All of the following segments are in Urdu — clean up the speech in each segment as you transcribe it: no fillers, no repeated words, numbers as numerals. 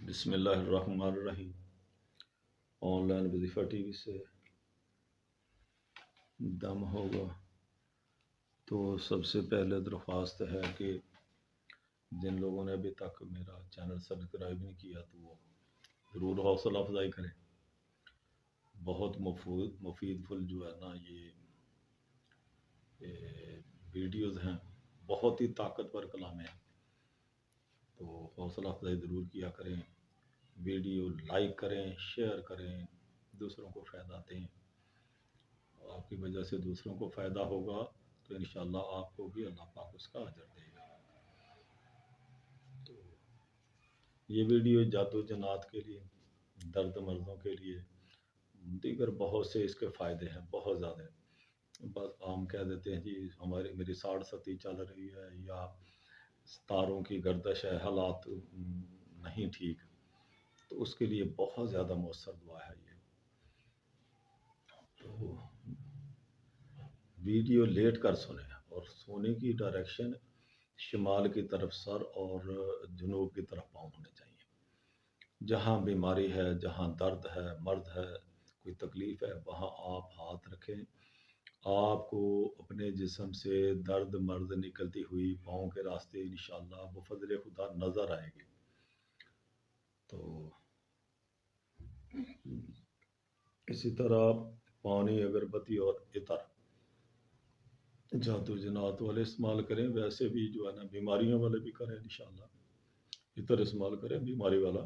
بسم اللہ الرحمن الرحیم۔ آن لائن وظیفہ ٹی وی سے دم ہوگا تو سب سے پہلے درخواست ہے کہ جن لوگوں نے ابھی تک میرا چینل سبسکرائب نہیں کیا تو وہ ضرور حوصلہ افزائی کریں۔ بہت مفید فل جو ہے نا یہ ویڈیوز ہیں، بہت ہی طاقتور کلام ہیں، تو حوصلہ افزائی ضرور کیا کریں۔ ویڈیو لائک کریں، شیئر کریں، دوسروں کو فائدہ دیں۔ آپ کی وجہ سے دوسروں کو فائدہ ہوگا تو انشاءاللہ آپ کو بھی اللہ پاک اس کا اجر دے گا۔ تو یہ ویڈیو جادو جنات کے لیے، درد مردوں کے لیے، دیگر بہت سے اس کے فائدے ہیں، بہت زیادہ ہیں۔ بس عام کہہ دیتے ہیں جی میری ساڑھ ستی چل رہی ہے یا ستاروں کی گردش ہے، حالات نہیں ٹھیک، تو اس کے لیے بہت زیادہ مؤثر دعا ہے یہ۔ تو ویڈیو لیٹ کر سنیں اور سونے کی ڈائریکشن شمال کی طرف سر اور جنوب کی طرف پاؤں ہونے چاہیے۔ جہاں بیماری ہے، جہاں درد ہے، مرض ہے، کوئی تکلیف ہے، وہاں آپ ہاتھ رکھیں۔ آپ کو اپنے جسم سے درد مرض نکلتی ہوئی پاؤں کے راستے انشاءاللہ بفضل خدا نظر آئے گی۔ تو اسی طرح پانی، اگربتی اور عطر جادو جنات والے استعمال کریں، ویسے بھی جو ہے نا بیماریوں والے بھی کریں انشاءاللہ۔ عطر استعمال کریں بیماری والا،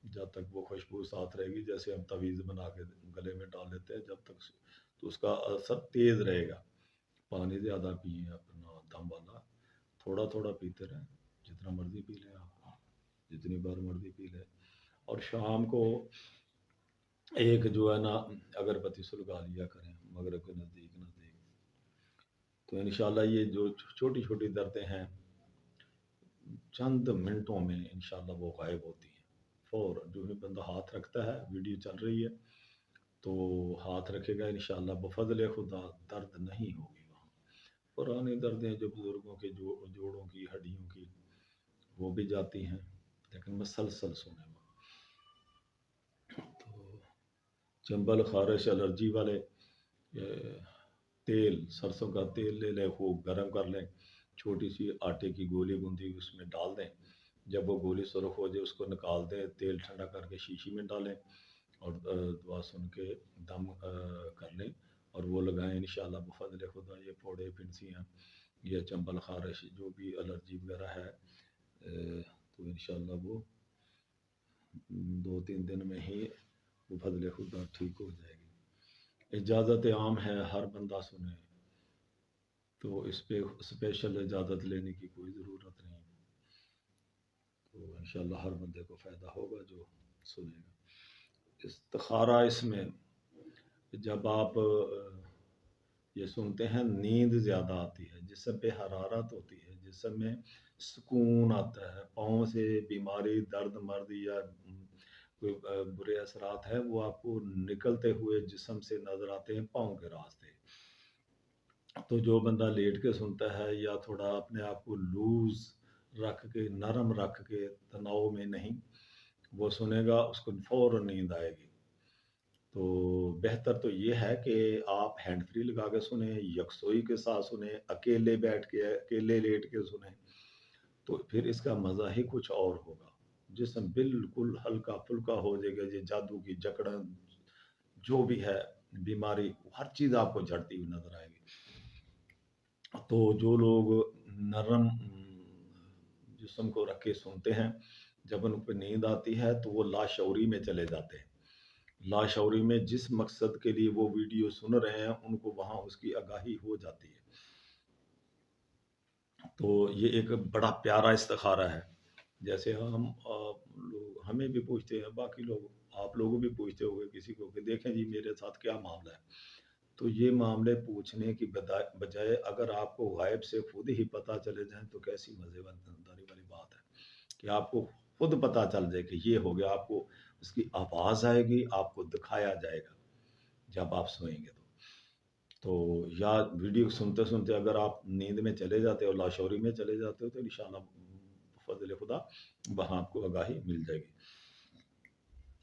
جب تک وہ خوشبو ساتھ رہے گی، جیسے ہم تعویذ بنا کے گلے میں ڈال لیتے ہیں، جب تک تو اس کا اثر تیز رہے گا۔ پانی زیادہ پئیں، اپنا دم والا تھوڑا تھوڑا پیتے رہیں، جتنا مرضی پی لیں آپ، جتنی بار مرضی پی لیں۔ اور شام کو ایک جو ہے نا اگربتی سلگا لیا کریں مغرب کے نزدیک۔ تو انشاءاللہ یہ جو چھوٹی چھوٹی دردیں ہیں چند منٹوں میں انشاءاللہ وہ غائب ہوتی ہیں۔ فوراً جو ہی بندہ ہاتھ رکھتا ہے، ویڈیو چل رہی ہے تو ہاتھ رکھے گا انشاءاللہ بفضل خدا درد نہیں ہوگی وہاں۔ پرانی دردیں جو بزرگوں کے جوڑوں کی، ہڈیوں کی، وہ بھی جاتی ہیں، لیکن مسلسل سونے میں۔ تو چنبل، خارش، الرجی والے تیل، سرسوں کا تیل لے لیں، خوب گرم کر لیں، چھوٹی سی آٹے کی گولی گوندھی اس میں ڈال دیں، جب وہ گولی سرخ ہو جائے اس کو نکال دیں، تیل ٹھنڈا کر کے شیشی میں ڈالیں اور دعا سن کے دم کر لیں اور وہ لگائیں انشاءاللہ بفضل خدا۔ یہ پھوڑے، پھنسیاں یا چنبل، خارش جو بھی الرجی وغیرہ ہے تو انشاءاللہ وہ 2-3 دن میں ہی بفضل خدا ٹھیک ہو جائے گی۔ اجازت عام ہے، ہر بندہ سنے، تو اس پہ اسپیشل اجازت لینے کی کوئی ضرورت نہیں۔ تو انشاءاللہ ہر بندے کو فائدہ ہوگا جو سنے گا۔ استخارہ اس میں جب آپ یہ سنتے ہیں نیند زیادہ آتی ہے، جسم پہ حرارت ہوتی ہے، جسم میں سکون آتا ہے، پاؤں سے بیماری، درد مرد یا کوئی برے اثرات ہے وہ آپ کو نکلتے ہوئے جسم سے نظر آتے ہیں پاؤں کے راستے۔ تو جو بندہ لیٹ کے سنتا ہے یا تھوڑا اپنے آپ کو لوز رکھ کے، نرم رکھ کے، تناؤ میں نہیں وہ سنے گا، اس کو فوراً نیند آئے گی۔ تو بہتر تو یہ ہے کہ آپ ہینڈ فری لگا کے سنیں، یکسوئی کے ساتھ سنیں، اکیلے بیٹھ کے، اکیلے لیٹ کے سنیں، تو پھر اس کا مزہ ہی کچھ اور ہوگا۔ جسم بالکل ہلکا پھلکا ہو جائے گا، یہ جادو کی جکڑن جو بھی ہے بیماری، ہر چیز آپ کو جھڑتی ہوئی نظر آئے گی۔ تو جو لوگ نرم جسم کو رکھ کے سنتے ہیں، جب ان پہ نیند آتی ہے تو وہ لاشعوری میں چلے جاتے ہیں۔ لاشعوری میں جس مقصد کے لیے وہ ویڈیو سن رہے ہیں ان کو وہاں اس کی آگاہی ہو جاتی ہے۔ تو یہ ایک بڑا پیارا استخارہ ہے۔ جیسے ہمیں بھی پوچھتے ہیں، باقی لوگ، آپ لوگوں بھی پوچھتے ہوئے کسی کو کہ دیکھیں جی میرے ساتھ کیا معاملہ ہے، تو یہ معاملے پوچھنے کی بجائے اگر آپ کو غائب سے خود ہی پتہ چلے جائیں تو کیسی مزیداری والی بات ہے کہ آپ کو خود پتہ چل جائے کہ یہ ہو گیا۔ آپ کو اس کی آواز آئے گی، آپ کو دکھایا جائے گا جب آپ سوئیں گے تو یا ویڈیو سنتے سنتے اگر آپ نیند میں چلے جاتے ہو، لاشعوری میں چلے جاتے ہو، تو انشاءاللہ فضل خدا وہاں آپ کو آگاہی مل جائے گی۔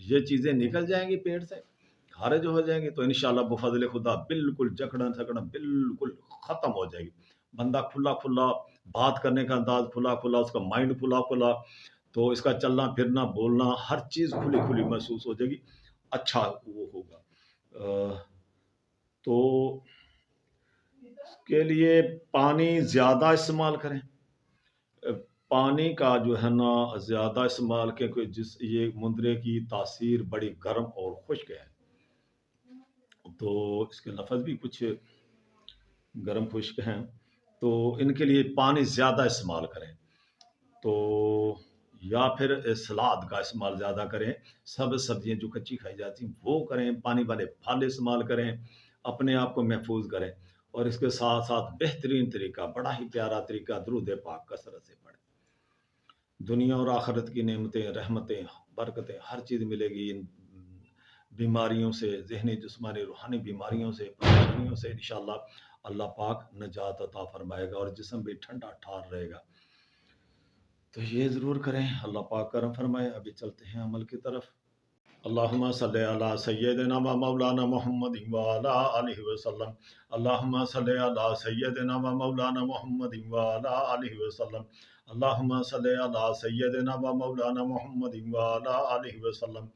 یہ چیزیں نکل جائیں گی پیٹ سے، خارج ہو جائیں گی، تو انشاءاللہ بفضل خدا بالکل جکڑن تھکڑن بالکل ختم ہو جائے گی۔ بندہ کھلا کھلا، بات کرنے کا انداز کھلا کھلا، اس کا مائنڈ کھلا کھلا، تو اس کا چلنا پھرنا بولنا ہر چیز کھلی کھلی محسوس ہو جائے گی، اچھا وہ ہوگا۔ تو اس کے لیے پانی زیادہ استعمال کریں، پانی کا جو ہے نا زیادہ استعمال، کیونکہ یہ مندرے کی تاثیر بڑی گرم اور خشک ہے، تو اس کے لفظ بھی کچھ گرم خشک ہیں، تو ان کے لیے پانی زیادہ استعمال کریں، تو یا پھر سلاد کا استعمال زیادہ کریں، سب سبزیاں جو کچی کھائی جاتی ہیں وہ کریں، پانی والے پھل استعمال کریں، اپنے آپ کو محفوظ کریں، اور اس کے ساتھ ساتھ بہترین طریقہ، بڑا ہی پیارا طریقہ، درود پاک کثرت سے پڑھیں۔ دنیا اور آخرت کی نعمتیں، رحمتیں، برکتیں، ہر چیز ملے گی ان بیماریوں سے، ذہنی جسمانی روحانی بیماریوں سے، پریشانیوں سے انشاءاللہ اللہ پاک نجات عطا فرمائے گا، اور جسم بھی ٹھنڈا ٹھار رہے گا۔ تو یہ ضرور کریں، اللہ پاک کرم فرمائے۔ ابھی چلتے ہیں عمل کی طرف۔ اللہم صلی علی سیدنا و مولانا محمد وعلی آلہ وسلم، اللہم صلی علی سیدنا و مولانا محمد وعلی آلہ وسلم، اللہم صلی علی سیدنا و مولانا محمد وعلی آلہ وسلم،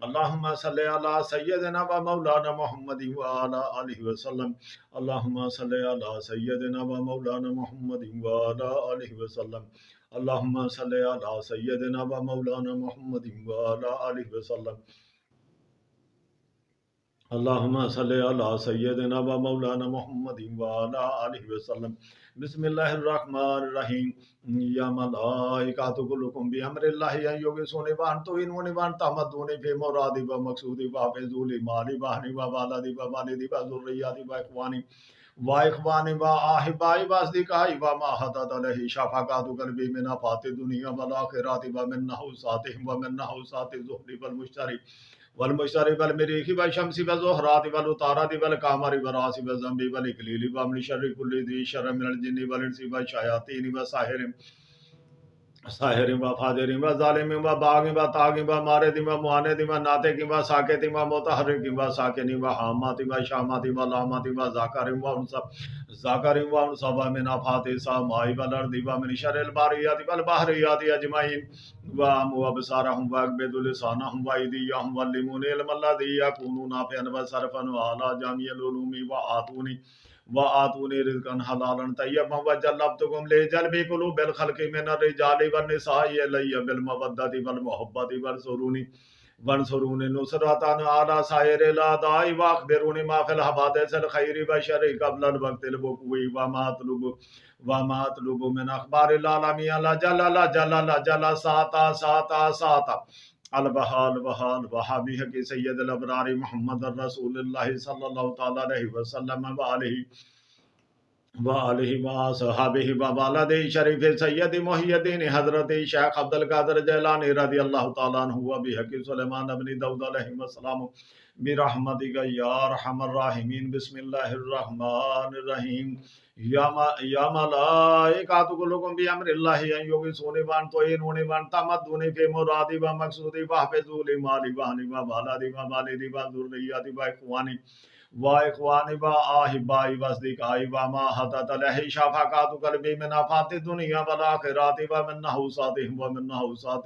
اللہم صلی علی سیدنا و مولانا محمد وعلی آلہ وسلم، اللہم صلی علی سیدنا و مولانا محمد وعلی آلہ وسلم، اللہم صلی علی سیدنا و مولانا محمد وعلی آلہ وسلم، اللہم صلی علی سیدنا و مولانا محمد وعلی آلہ وسلم۔ بسم اللہ الرحمن الرحیم۔ یا ملائکۃ کلکم بامر اللہ ان یغیثونی وانتوئنونی وانتمدونی فی مرادی و مقصودی وحفظولی مالی واہنی و والدی و والدی و ذریاتی و اخوانی و آحبائی و اصدقائی و ما حدد علیہ شفقات قلبی من آفات الدنیا والآخرات و من نحوساتہم و من نحوسات الزہر والمشتری والمریخ والشمس والزہرات والعطارد والقمر والراس والذنب والاکلیل ومن شر کل ذی شر من الجن والانس والشیاطین ساحر و فاجر و ظالم و باغ و طاغ و مارد و معاند و ناطق و ساکت و متحرک و ساکن و حامات و شامات و لامات و ذاکر و انثى و من آفات السماء والارض و من شر الباریات والبحریات اجمعین وابصارهم واغضض لسانهم وایدیهم وعلمونی علم الذی یکون نافعا وصرفا وعلی جامع العلوم وآتونی رزقا حلالا طیبا وجلبتکم لجلب قلوب الخلق من الرجال والنساء الی بالمودۃ والمحبۃ وانصرونی نصرۃ علی سائر الاعداء واخبرونی ما فی الحوادث الخیر والشر قبل الوقت الوقوع وما اطلب من اخبار العالمین جل ساتا البحال وحابیہ کی سید الابرار محمد رسول اللہ صلی اللہ تعالی علیہ وسلم وآلہ وصحبہ ووالد شریف سید محی الدین حضرت شیخ عبد القادر جیلانی رضی اللہ تعالیٰ عنہ وبحق سلیمان بن داؤد علیہ السلام برحمتک یا ارحم الراحمین۔ بسم اللہ الرحمن الرحیم۔ یا ملائکۃ کلکم بامر اللہ ان یغیثونی وانتوئنونی وانتمدونی فی مرادی و مقصودی وحفظولی مالی واہنی و والدی و والدی و ذریاتی و اخوانی و آحبائی و اصدقائی و ما حدد علیہ شفقات قلبی من آفات الدنیا والآخرات و من نحوساتہم و من نحوسات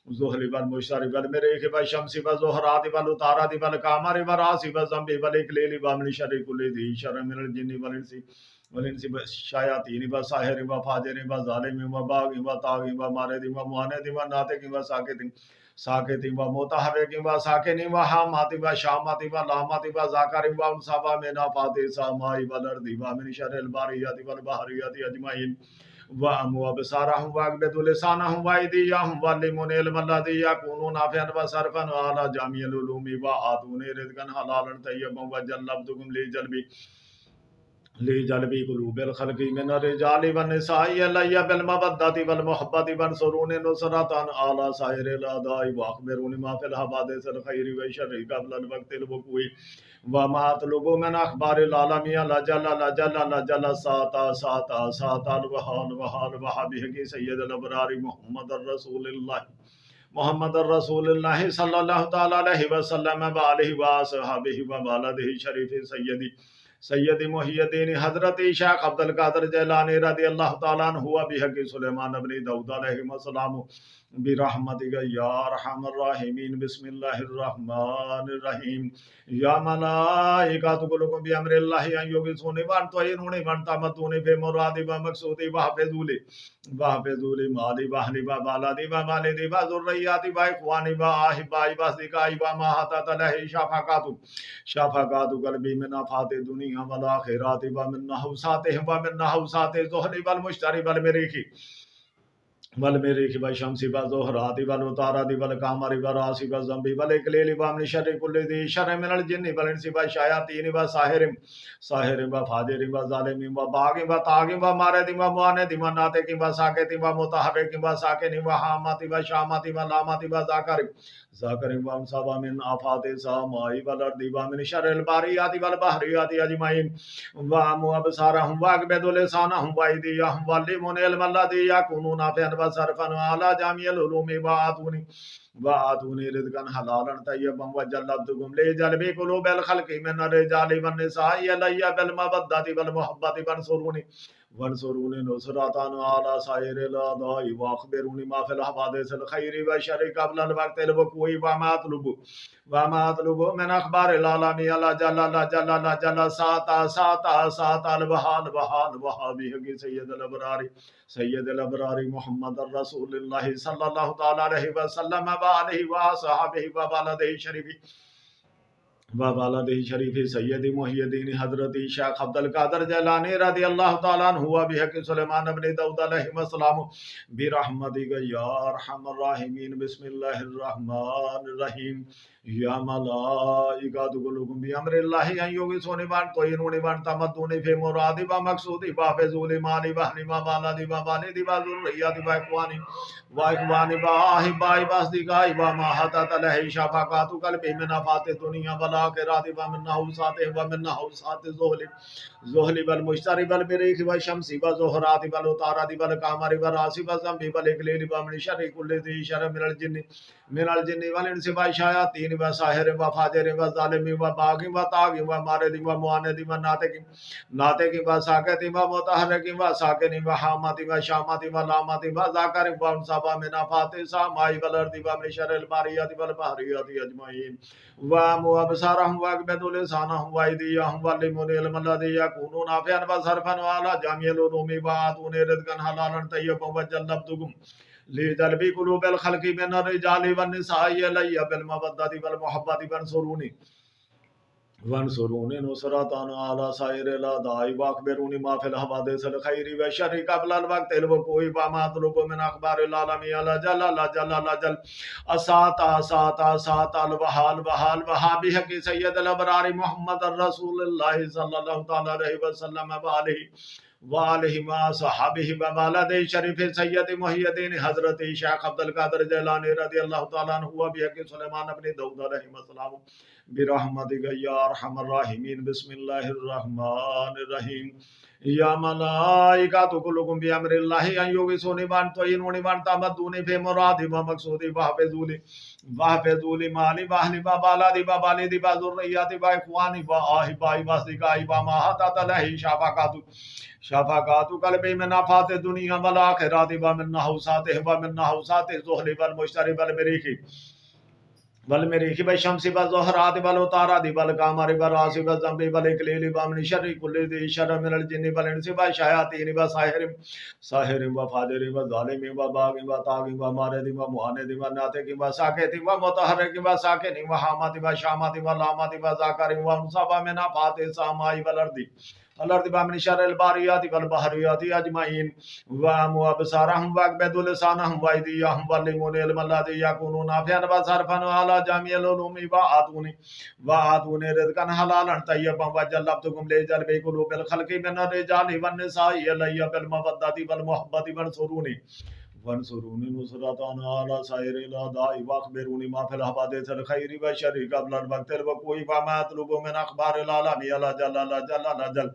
الزہر والمشتری والمریخ والشمس والزہرات والعطارد والقمر والراس والذنب والاکلیل ومن شر کل ذی شر من الجن والانس والشیاطین والساحر وفاجر وظالم وباغ وطاغ ومارد ومعاند وناطق ساکت و متحرک و ساکن و حامات و شامات و لامات و ذاکر و انثى و من آفات السماء والارض و من شر الباریات والبحریات اجمعین وابصارهم واغضض لسانهم وایدیهم وعلمونی علم الذی یکون نافعا وصرفا وعلی جامع العلوم وآتونی رزقا حلالا طیبا وجلبتکم لجلب قلوب الخلق من الرجال والنساء الی بالمودۃ والمحبۃ وانصرونی نصرۃ علی سائر الاعداء واخبرونی ما فی الحوادث الخیر والشر قبل الوقت الوقوع وما اطلب من اخبار العالمین جل ساتا البحال وحابیہ کی سید الابرار محمد رسول اللہ محمد الرسول اللہ صلی اللہ تعالی علیہ وسلم وآلہ وصحبہ وبلدہ شریف سیدی محی الدین حضرت شیخ عبد القادر جیلانی رضی اللہ تعالیٰ عنہ بحق سلیمان بن داؤد علیہ السلام برحمتک یا ارحم الراحمین بسم اللہ الرحمن الرحیم یا ملائکۃ کلکم بامر اللہ ان یغیثونی وانطعینونی وانتمدونی فی مرادی ومقصودی واحفظولی مالی واہلی وبلدی ووالدی وذریاتی واخوانی واحبائی واصدقائی ومحطۃ علیہ شفقات قلبی من آفات دنیا والآخرات ومن نحوسات الزہل والمشتری والمریخ والشمس والزہرات والعطارد والقمر والراس والزنب والاکلیل ومن شر کل ذی شر من الجن والانس والشیاطین وساحر وفاجر وظالم وباغ وطاغ ومارد ومعاند وناطق وساکت ومتحرک وساکن وحامت وشامت ولامت ذاکر وانثی ومن آفات السماء والارض ومن شر الباریات والبحریات اجمعین وابصارهم واغبض لسانهم وایدیهم واللمن علم الذی یکونون نافعا وصرفا على جامع العلوم وآتونی رزقا حلالا طیبا وجلبتکم لجلب قلوب الخلق من الرجال والنساء الی بالمودۃ والمحبۃ وانصرونی نصرة على سائر الاعداء واخبرونی ما فی الحوادث الخیر والشر قبل الوقت الوقوع وما اطلب من اخبار العالم جل سات البحال بحق سید الابرار محمد الرسول اللہ صلی اللہ تعالی علیہ وسلم وآلہ وصحبہ وبلدہ شریف سیدی محی الدین حضرت شیخ عبد القادر جیلانی رضی اللہ تعالیٰ عنہ بحق سلیمان بن داؤد علیہ السلام برحمتک یا ارحم الراحمین بسم اللہ الرحمن الرحیم یا ملائکۃ کلکم بامر اللہ ان یغیثونی وانطعینونی وانتمدونی فی مرادی ومقصودی واحفظولی مالی واہلی وبلدی ووالدی وذریاتی واخوانی واحبائی واصدقائی ومحطۃ علیہ شفقات قلبی من آفات الدنیا والآخرات ومن نحوسات الزہل والمشتری والمریخ والشمس والزہرات والعطارد والقمر والراس والزنب والاکلیل ومن شر کل ذی شر من الجن والانس والشیاطین وساحر وفاجر وظالم وباغ وطاغ ومارد ومعاند وناطق وساکت ومتحرک وساکن وحامت وشامت ولامت وذاکر وانثی ومن آفات السماء والارض ومن شر الباریات والبحریات اجمعین وابصارهم واغبض لسانهم وایدیهم واللمن علم الذی یکونون نافعا وصرفا على جامع العلوم وآتونی رزقا حلالا طیبا وجلبتکم لجلب قلوب الخلق من الرجال والنساء الی بالمودۃ والمحبۃ وانصرونی نصرة على سائر الاعداء واخبرونی ما فی الحوادث الخیر والشر قبل الوقت الوقوع وما اطلب من اخبار العالم جل سات البحال بحق سید الابرار محمد الرسول اللہ صلی اللہ تعالی علیہ وسلم وآلہ وصحبہ وبلدہ شریف سید محی الدین حضرت شیخ عبد القادر جیلانی رضی اللہ تعالیٰ عنہ بحق سلیمان بن داؤد علیہ السلام برحمتک یا ارحم الراحمین بسم اللہ الرحمن الرحیم یا ملائکۃ کلکم بامر اللہ ان یغیثونی وانطعینونی وانتمدونی فی مرادی ومقصودی واحفظولی مالی واہلی وبلدی ووالدی وذریاتی واخوانی واحبائی واصدقائی ومحطۃ علیہ شفقات قلبی من آفات الدنیا والآخرات ومن نحوسات الزہل والمشتری والمریخ والشمس والزہرات والعطارد والقمر والراس والزنب والاکلیل ومن شر کل ذی شر من الجن والانس والشیاطین وساحر وفاجر وظالم وباغ وطاغ ومارد ومعاند وناطق وساکت ومتحرک وساکن وحامت وشامت ولامت وذاکر وانثی ومن آفات السماء والارض ومن شر الباریات والبحریات اجمعین وابصارهم واغبض لسانهم وایدیهم واللمن علم الذی یکونون نافعا وصرفا على جامع العلوم وآتونی رزقا حلالا طیبا وجلبتکم لجلب قلوب الخلق من الرجال والنساء الی بالمودۃ والمحبۃ وانصروني نصرة على سائر الأعداء وأخبروني ما في الحوادث الخير والشر قبل الوقت الوقوع وما أطلب من أخبار العالم لا جل لا جل لا جل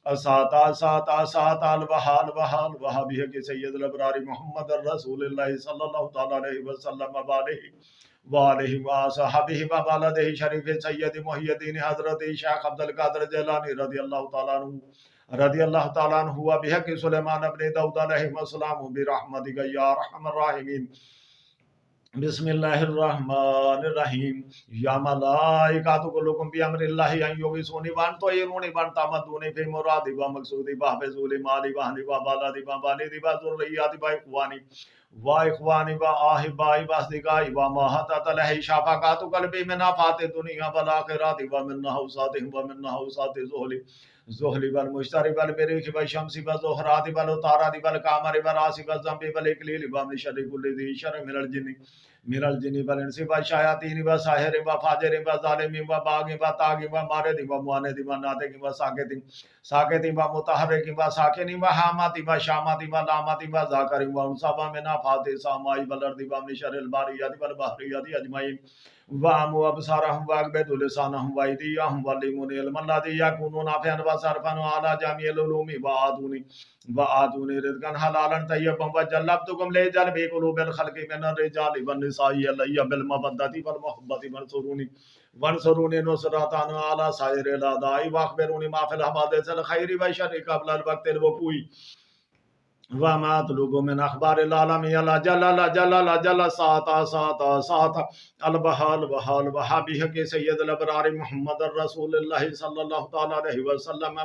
أسات الوحال وحال وحبه کے سید الابرار محمد رسول اللہ صلی اللہ تعالی علیہ وسلم وآلہ وصحبہ وبلدہ شریف سید محی الدین حضرت شیخ عبد القادر جیلانی رضی اللہ تعالیٰ عنہ بحق سلیمان ابن داؤد علیہ السلام برحمتک یا ارحم الراحمین بسم اللہ الرحمن الرحیم یا ملائکۃ کلکم بامر اللہ ان یغیثونی وانطیرونی وانتمدونی فی مرادی ومقصودی وحفظوا مالی واہلی وبلدی ووالدی وذریتی واخوانی واحبائی واصدقائی ومحبت علیہ شفقات قلبی من آفات الدنیا والآخرۃ ومن نحوساتہم ومن نحوسات زہلی والمشتری والمریخ والشمس والزہرات والعطارد والقمر والراس والذنب والاکلیل ومن شر کل ذی شر من الجن والانس والشیاطین والساحر وفاجر وظالم وباغ وطاغ ومارد ومعاند وناطق وساکت ومتحرک وساکن وحامت وشامت ولامت وذاکر وانثی ومن آفات السماء والارض ومن شر الباریات والبحریات اجمعین وَأَمُوا أَبْصَارَهُمْ وَأَغْبِضُوا لِسَانَهُمْ وَأَيْدِيَهُمْ وَعَلِّمُونِي الْعِلْمَ الَّذِي يَكُونُ نَافِعًا وَصَرْفًا عَلَى جَمِيعِ الْعُلُومِ وَآتُونِي رِزْقًا حَلَالًا طَيِّبًا وَجَلَّبْتُكُمْ لِجَلْبِ قُلُوبِ الْخَلْقِ مِنَ الرِّجَالِ وَالنِّسَاءِ إِلَيَّ بِالْمَوَدَّةِ وَالْمَحَبَّةِ وانصروني نصرة على سائر الأعداء وأخبروني ما في الحوادث الخير والشر قبل الوقت الوقوع وما أطلب من أخبار العالم لا جل لا جل لا جل ساعة البحال وحال وحبه کے سید الابرار محمد رسول اللہ صلی اللہ تعالی علیہ وسلم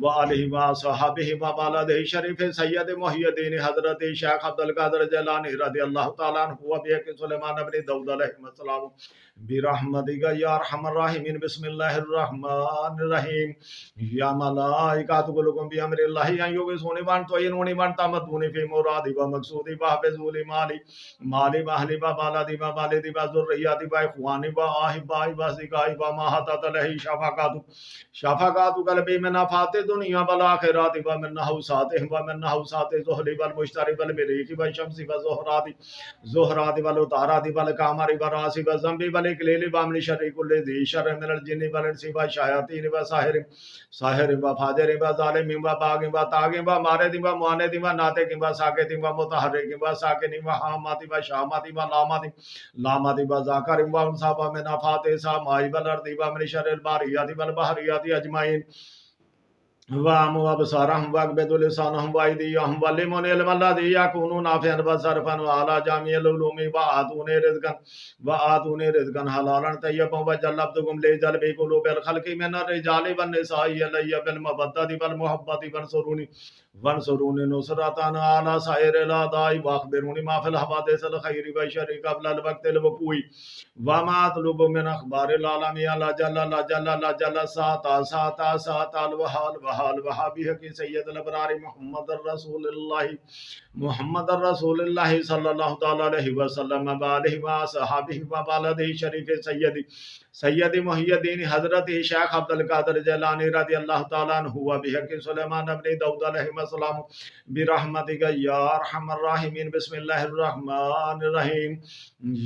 وآلہ وصحبہ وبلدہ شریف سید محی الدین حضرت شیخ عبد القادر جیلانی رضی اللہ تعالی عنہ وبحق سلیمان ابن داؤد علیہ السلام برحمتک یا ارحم الراحمین بسم اللہ الرحمن الرحیم یا ملائکۃ کلکم بامر اللہ ان یغیثونی وانطیرونی وانتمدونی فی مرادی ومقصودی وحفظوا مالی واہلی وبلدی ووالدی وذریتی واخوانی واحبائی واصدقائی ومحبت علیہ شفقات قلبی من آفات الدنیا والآخرۃ ومن نحوسات زہل والمشتری والمریخ والشمس والزہرات والعطارد والقمر والراس والذنب والإكليل ومن شر كل ذي شر من الجن والإنس والشياطين والساحر وفاجر وظالم وباغ وطاغ ومارد ومعاند وناطق وساكت ومتحرك وساكن وحامات وشامات ولامات وذاكر وانثى ومن آفات السماء والأرض ومن شر الباريات والبحريات أجمعين وَأَمُوا أَبْصَارَهُمْ وَأَغْبِضُوا لِسَانَهُمْ وَأَيْدِيَهُمْ وَعَلِّمُونِي الْعِلْمَ الَّذِي يَكُونُ نَافِعًا وَصَرْفًا عَلَى جَمِيعِ الْعُلُومِ وَآتُونِي رِزْقًا حَلَالًا طَيِّبًا وَجَلَّبْتُكُمْ لِجَلْبِ قُلُوبِ الْخَلْقِ مِنَ الرِّجَالِ وَالنِّسَاءِ إِلَيَّ بِالْمَوَدَّةِ وَالْمُحَبَّةِ وانصروني نصرة على سائر الأعداء وأخبروني ما في الحوادث الخير والشر قبل الوقت الوقوع وما أطلب من أخبار العالم لا جل لا جل لا جل ساعة الوحال وحبه کے سید الابرار محمد رسول اللہ صلی اللہ تعالی علیہ وسلم وآلہ وصحبہ وبلدہ شریف سید محی الدین حضرت شیخ عبد القادر جیلانی رضی اللہ تعالیٰ عنہ وبحق سلیمان ابن داؤد علیہ السلام برحمتک یا ارحم الراحمین بسم اللہ الرحمن الرحیم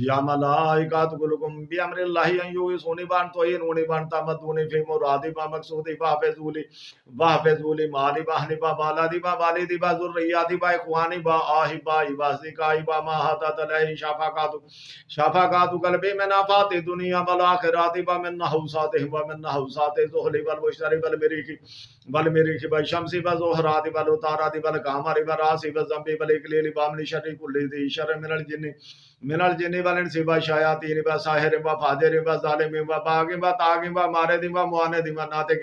یا ملائکۃ کلکم بامر اللہ ان یغیثونی وانطیرونی وانتمدونی فی مرادی ومقصودی وحفظوا مالی واہلی وبلدی ووالدی وذریتی واخوانی واحبائی واصدقائی ومحبت علیہ شفقات قلبی من آفات الدنیا والآخرۃ ومن نحوسات زہل والمشتری والمریخ والشمس والزہرات والعطارد والقمر والراس والذنب والإكليل ومن شر كل ذي شر من الجن والإنس والشياطين والساحر وفاجر وظالم وباغ وطاغ ومارد ومعاند وناطق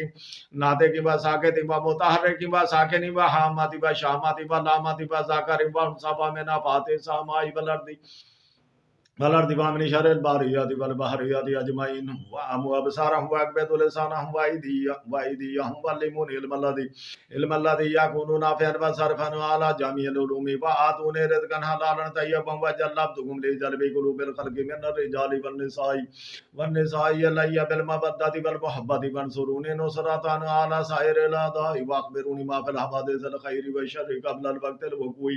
وساكت ومتحرك وساكن وحامات وشامات ولامات وذاكر وانثى ومن آفات السماء والأرض والارض ومن شر الباريات والبحريات اجمعين وامو ابصارهم واكبد لسانهم وايديهم واللمون علم الذي يكون نافعا وصرفا على جميع العلوم واتوني رزقا حلالا طيبا وجلبتكم لجلب قلوب الخلق من الرجال والنساء الي بالمودة والمحبة وانصروني نصرة على سائر الاعداء واخبروني ما في الحوادث الخير والشر قبل الوقت الوقوع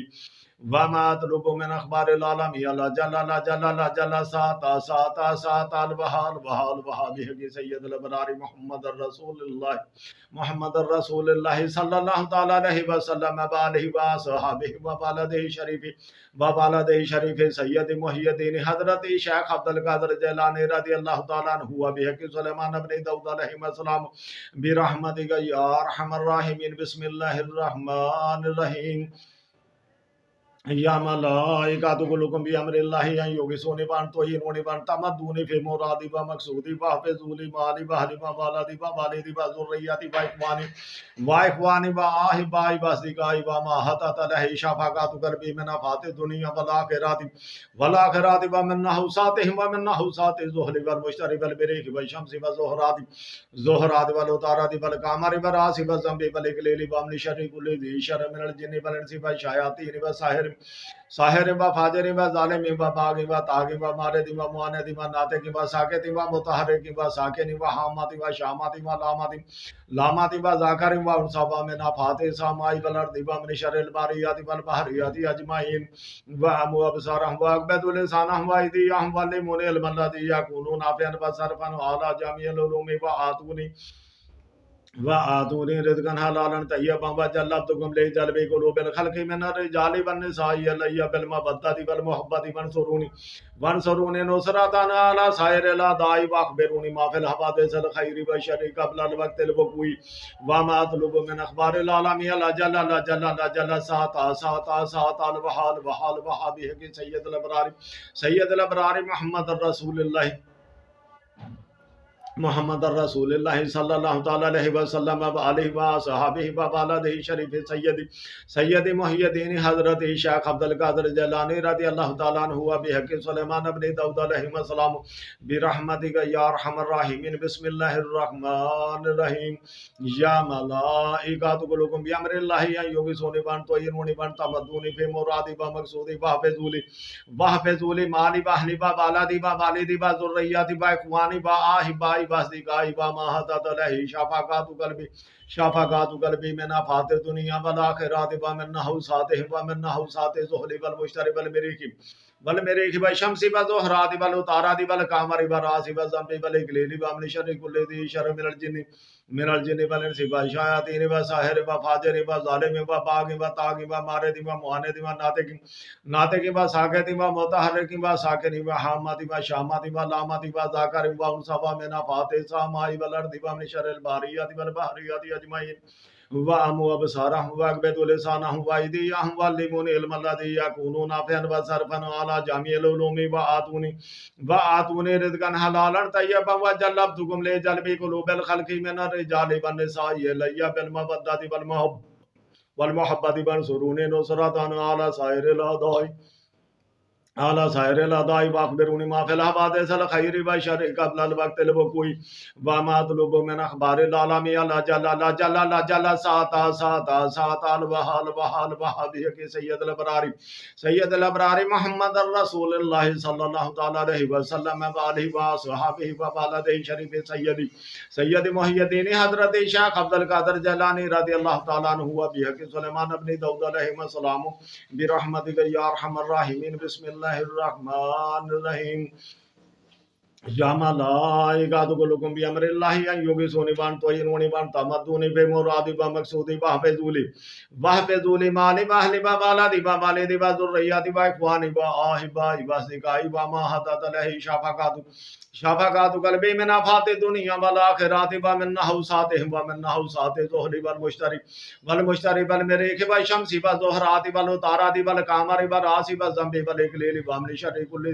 وما اطلب من اخبار العالمين لا جل ساتا البحال بحق سید الابرار محمد رسول اللہ صلی اللہ تعالی علیہ وسلم وآلہ وصحبہ وبالدہ شریف سید محی الدین حضرت شیخ عبد القادر جیلانی رضی اللہ تعالی عنہ وبحق سلیمان بن داؤد علیہ السلام برحمتک یا ارحم الراحمین بسم اللہ الرحمن الرحیم یا ملائکۃکم بامر اللہ ان یغیثونی وانتوہینونی وانتمدونی فی مرادی و مقصودی واحفظونی مالی واہلی و والدی و والدی و ذریتی و اخوانی و احبائی و اصدقائی و ما حطت علیہ شفقات قلبی من آفات الدنیا والآخرات و من نحوساتہم و من نحوسات الزحل والمشتری والبریق والشمس والزہرات والعطارد والقمر والراس والذنب والاکلیل ومن شر کل ذی شر من الجن والانس والشیاطین والساحر ساحر و فاجر و ظالم و باغی و طاغی و مارد و معاند و ناطق و ساکت و متحرک و ساکن و حامت و شامت و لامت و ذاکر و انصاب من آفات السماء والارض و من شر الباریات والبحریات اجمعین و امو ابصارهم و اکبد لسانهم و ایدیهم واللمون علم الذی یکون نافعا و صرفا علی جميع العلوم وآتوني رزقا حلالا طيبا وجلبتكم لجلب قلوب الخلق من الرجال والنساء الي بالمودة والمحبة وانصروني نصرة على سائر الاعداء واخبروني ما في الحوادث الخير والشر قبل الوقت الوقوع وما اطلب من اخبار العالمين لا جل ساتا البحال بحق سید الابرار محمد رسول اللہ صلی اللہ تعالی علیہ وسلم وآلہ وصحبہ وبالدہ شریف سید محی الدین حضرت شیخ عبد القادر جیلانی رضی اللہ تعالی عنہ وبحق سلیمان بن داؤد علیہ السلام برحمتک یا ارحم الراحمین بسم اللہ الرحمن الرحیم یا ملائکۃکم بامر اللہ ان یغیثونی وانتوہینونی وانتمدونی فی مرادی و مقصودی واحفظولی مالی واہلی و والدی و والدی و ذریتی و اخوانی و احبائی واصدقائی و ما حطت علیہ شفقات قلبی من آفات الدنیا والآخرات و من نحوساتہم و من نحوسات الزحل والمشتری والمریخ والشمس والزہرات والعطارد والقمر والراس والذنب والاکلیل ومن شر کل ذی شر من الجن والانس والشیاطین والساحر والفاجر والظالم والباغی والطاغی والمارد والمعاند والناطق والساکت والمتحرک والساکن والحامت والشامت واللامت والذاکر والانثی ومن آفات السماء والارض ومن شر الباریات والبحریات اجمعین وامو ابصارهم واكبد لسانهم وايديهم واللمون علم الذي يكون نافعا وصرفا على جميع العلوم وآتوني رزقا حلالا طيبا وجلبتكم لجلب قلوب الخلق من الرجال والنساء الي بالمودة والمحبة وانصروني نصرة على سائر الاعداء واخبروني ما في الحوادث الخير والشر قبل الوقت الوقوع وما اطلب من اخبار العالمين لا جل ساتا البحال بحق سید الابرار محمد رسول اللہ صلی اللہ تعالی علیہ وسلم وآلہ وصحبہ وبالدہ شریف سید محی الدین حضرت شیخ عبد القادر جیلانی رضی اللہ تعالی عنہ وبحق سلیمان بن داؤد علیہ السلام برحمتک یا ارحم الراحمین بسم اللہ الرحمن الرحیم یا ملائکۃکم بامر اللہ ان یغیثونی وانتوہینونی وانتمدونی فی مرادی و مقصودی واحفظولی مالی واہلی و والدی و والدی و ذریتی و اخوانی و احبائی و اصدقائی و ما حطت علیہ شفقات قلبی من آفات الدنیا والآخرات و من نحوساتہم و من نحوسات الزحل والمشتری والمریخ والشمس والزہرات والعطارد والقمر والراس والذنب والاکلیل ومن شر کل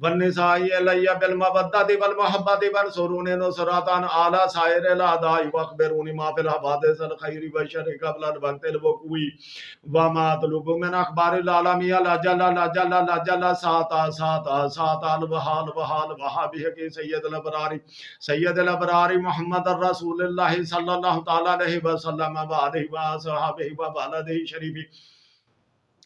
wan-nisa'i ilayya bil mawaddati wal muhabbati wansuruni nusratan ala sa'iril a'da'i wa akhbiruni ma fil hawadith al khairi wa sharri qabla al-waqti al-wuqui wa ma atlubu min akhbaril alami la jalla sa'ata al-wahal wahabihi ki sayyidil abrari muhammad rasulullah sallallahu ta'ala alayhi wa sallam wa alihi wa sahbihi wa baladihi sharifi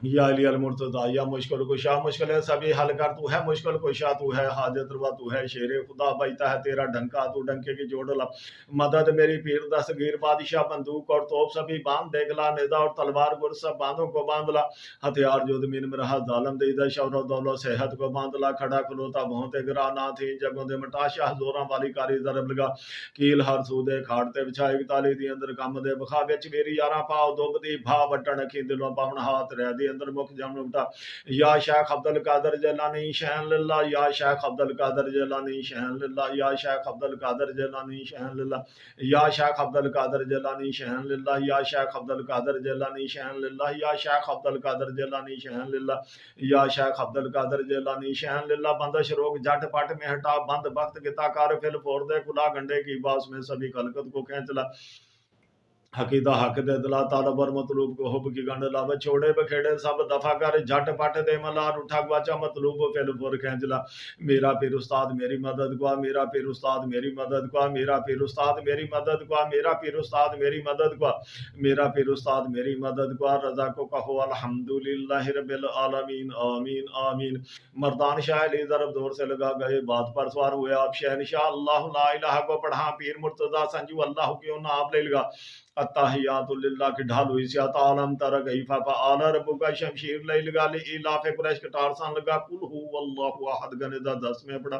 یا علی المرتضی یا مشکل کشا، مشکل سبھی حل کر، تو ہے مشکل کشا، تو ہے حاجت روا، تو ہے شیر خدا، بجتا ہے تیرا ڈنکا، تو ڈنکے کی جوڑ لا، مدد میری پیر دستگیر، بادشاہ بندوق اور توپ سبھی باندھ دیکھ لا، ندا اور تلوار گر سب باندھوں کو باندھ لا، ہتھیار جو زمین میں رہا ظالم دے دے، شور و دولت صحت کو باندھ لا، کھڑا کھلوتا بہتے گرا نہ تھی جگوں دے مٹا، شاہ زوراں والی کاری ضرب لگا، کیل ہر سودے کھاڑتے بچھائے تالی دی اندر کم دے بخا وچ میری یاراں پاؤ دبدی بھا بٹن اکھی دلوں پاون ہاتھ رہ دی اندر مک جم اٹھا، یا شیخ عبد القادر جیلانی شہن للہ، یا شیخ عبد القادر جیلانی شہن للہ، یا شیخ عبد القادر جیلانی شہن للہ، یا شیخ عبد القادر جیلانی شہن للہ، یا شیخ عبد القادر جیلانی شہن للہ، یا شیخ عبد القادر جیلانی شہن للہ، یا شیخ عبد القادر جیلانی شہن للہ، بندش روگ جھٹ پٹ میں ہٹا، بند بخت گتا کار پھل پھوڑ دے، کھلا گنڈے کی باس میں سبھی خلقت کو کھینچ لا، حقیدہ حق دے دلا، طالب اور مطلوب کو حب کی گنڈ لا، چھوڑے بکھیڑے سب دفع کر، جھٹ پٹ دے ملار اٹھا گواچا مطلوب و پھل پھور کھینچ لا، میرا پیر استاد میری مدد کو، میرا پیر استاد میری مدد کو، میرا پیر استاد میری مدد کو، میرا پیر استاد میری مدد کو، میرا پیر استاد میری مدد کو، رضا کو کہو الحمدللہ رب العالمین، آمین آمین۔ مردان شاہ علی ضرب دور سے لگا گئے، بات پر سوار ہوئے آپ شہنشاہ، اللہ لا الہ کو پڑھا، پیر مرتضی سنجو اللہ کیوں نہ آپ لے لگا، التحیات للہ کی ڈھال ہوئی سیات عالم ترک ایفا فعالا ربو کا شمشیر لے لگا، لی ایلاف قریش کٹار سان لگا، کل ہو اللہ احد گنیدہ 10 میں پڑا،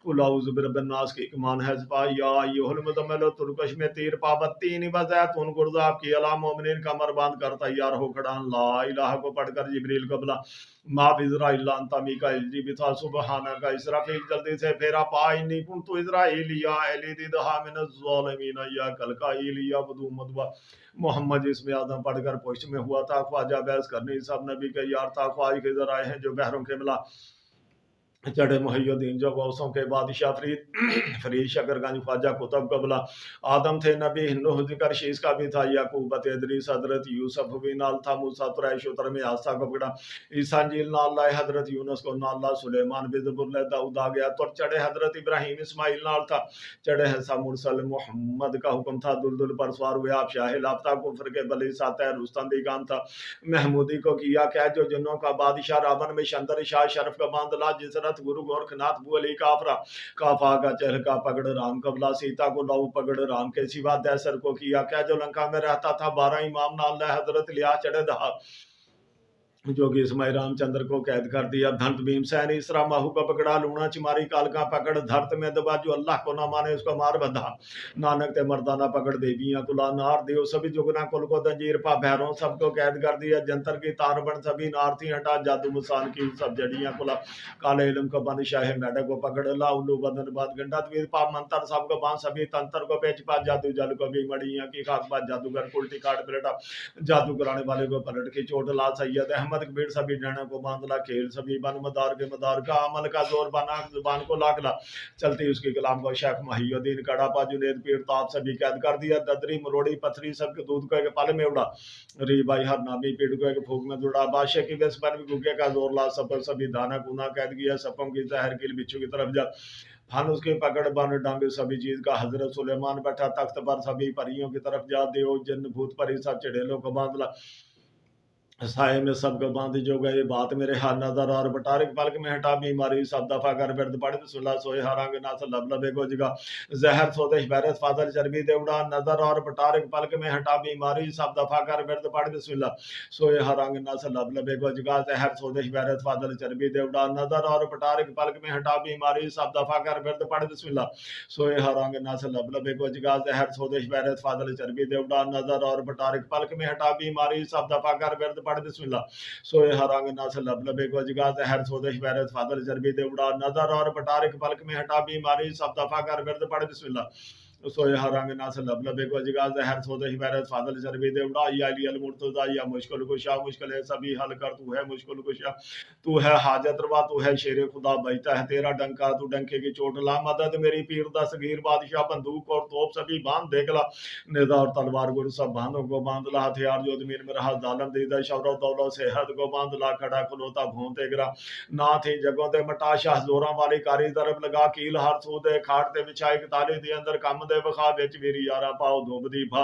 کل اعوذ برب الناس کی اکمان ہے سپا، یا ایوہ المزمل ترکش میں تیر پابتی نہیں بزیتون گرزاب کی علا مومنین کمر باندھ کر تیار ہو کھڑان، لا الہ کو پڑھ کر جبریل کو بلا، ما بزرائیل انتا میکائیل جی بتا سبحانہ کا، اسرافیل جلدی سے پھیرا پائی نہیں کنتو اسرائیل یا ایلی دیدہا من الظالمین یا کلکائیل یا بدو مدبا، محمد اسم آدم پڑھ کر پوشت میں ہوا تھا، خواجہ بحث کرنی سب نبی کے یار تھا، خواج کے ذرائع ہیں جو بحروں کے ملا، چڑھے محی الدین جو غوثوں کے بادشاہ فرید شکر گنج خواجہ کتب قبلہ، آدم تھے نبی نوح ذکر شیس کا بھی تھا، یعقوب ادریس حضرت یوسف بھی نال تھا، موسیٰ قریش اتر میں آسا کو پکڑا، عیسیٰ انجیل نال لائے حضرت یونس کو نال لا، سلیمان بھی زبور لے داؤد آ گیا، تو چڑھے حضرت ابراہیم اسماعیل نال تھا، چڑھے حسا مرسل محمد کا حکم تھا، دلدل پر سوار ہوئے آپ شاہ لافتہ، کفر کے بلی ساتھ رستم بھی کام تھا، محمودی کو کیا کیا جو جنوں کا بادشاہ، راون میں شندر شاہ شرف کا باندلا، جس رت گرو گورکھناتھ بو علی کافرا، کافا کا چہل کا پگڑ رام قبلہ، سیتا کو لاؤ پگڑ رام کے سوا، دیسر کو کیا کیا جو لنکا میں رہتا تھا، 12 امام نال لے حضرت لیا چڑھے دہا، جو کہ اسماعیل رام چندر کو قید کر دیا، دھنت بھیم سین اسرا ماہو کو پکڑا، لونا چماری کالکا پکڑ دھرت میں دبا، جو اللہ کو نہ مانے اس کو مار بدھا، نانک تے مردانہ پکڑ دیویاں کلا نار دیو، سبھی جگنا کل کو دنجیر پا، بہروں سب کو قید کر دیا، جنتر کی تار بن سبھی نار تھی ہٹا، جادو مسان کی سب جڑیاں کلا، کالے علم کو بند شاہ میڈا کو پکڑ لا، الو بدن باد گنڈا توید پا، منتر سب کو بان سبھی تنتر کو پیچ پا، جادو جل کو بھی مڑیاں کی خاک پا، جادوگر الٹی کاٹ پلٹا، جادو کرانے والے کو پلٹ کی چوٹ لا، سید احمد کبیر سبھی ڈھانا کو باندھلا، کھیل سبھی بن مدار کے مدار کا، عمل کا زور بنا زبان کو لاکلا، چلتی اس کی کلام کو، شیخ محی الدین کڑا پا، جنید پیر تاب سبھی قید کر دیا، ددری مروڑی پتھری سب کے دودھ کو ایک پل میں اڑا، ری بائی ہر نامی پیڑ کو ایک پھوک میں دوڑا، بادشاہ کی ویس پر بھی گھگے کا زور لا، سب سبھی دانا کونا قید کیا، سپوں کی زہر کی بچھو کی طرف جا، پھن اس کی پکڑ بن ڈنگ سبھی چیز کا، حضرت سلیمان بیٹھا تخت پر، سبھی پریوں کی طرف جا، دیو جن بھوت پری سب چڑیلوں کو باندھلا، سائے میں سب کو باندھ جو گئے، بات میرے ہاتھ نظر اور بٹارک پلک میں ہٹا، بیماری سب دفع کر برد پڑھ، بسم اللہ سوئے ہرانگ ناس لب لبے کو جگا، زہر سودش بیرت فاضل چربی دے اڑا، نظر اور بٹارک پلک میں ہٹا، بیماری سب دفع کر برد پڑھ، بسم اللہ سوئے ہرانگ ناس لب لبے کو جگا، زہر سودش بیرت فاضل چربی دے اڑا، نظر اور بٹارک پلک میں ہٹا، بیماری سب دفع کر برد پڑھ، بسم اللہ سوئے ہرانگ ناس لب لبے کو جگا، زہر سودش بیرت فاضل چربی دے اڑا، نظر اور بٹارک پلک میں ہٹا، بیماری سب دفع کر برد پڑھ، بسم اللہ سوئے ہرانگ ناس لب لبے کو جگا، زہر سودش بیرت فاضل چربی دے اڑا، نظر اور بٹارک پلک میں ہٹا، بیماری سب دفع کر برد پڑھ، بسم اللہ سوئے ہرانگ ناس لب لبے کو جگا، زہر سودش بیرت فاضل چربی دے اڑا، یا علی المرتضی یا مشکل کشا، مشکل ہے سبھی حل کر، تو ہے مشکل کشا، تو ہے حاجت روا، تو ہے شیر خدا، بجتا ہے تیرا ڈنکا، تو ڈنکے کی چوٹ لا، مدد میری پیر دستگیر، بادشاہ بندوق اور توپ سبھی باندھ دیکھ لا، نیزہ اور تلوار گر سب باندھوں کو باندھ لا، ہتھیار جو زمین میں رہا ظالم دیدہ، شور و دولت صحت کو باندھ لا، کھڑا کھلوتا بھونتے گرا نہ تھی جگوں دے مٹا، شاہ زوراں والی کاری ضرب لگا، کیل ہر سو دے کھاڑتے بچھائی تالی دی اندر کم دے بخا وچ میری یارا پاؤ دھوب دی بھا،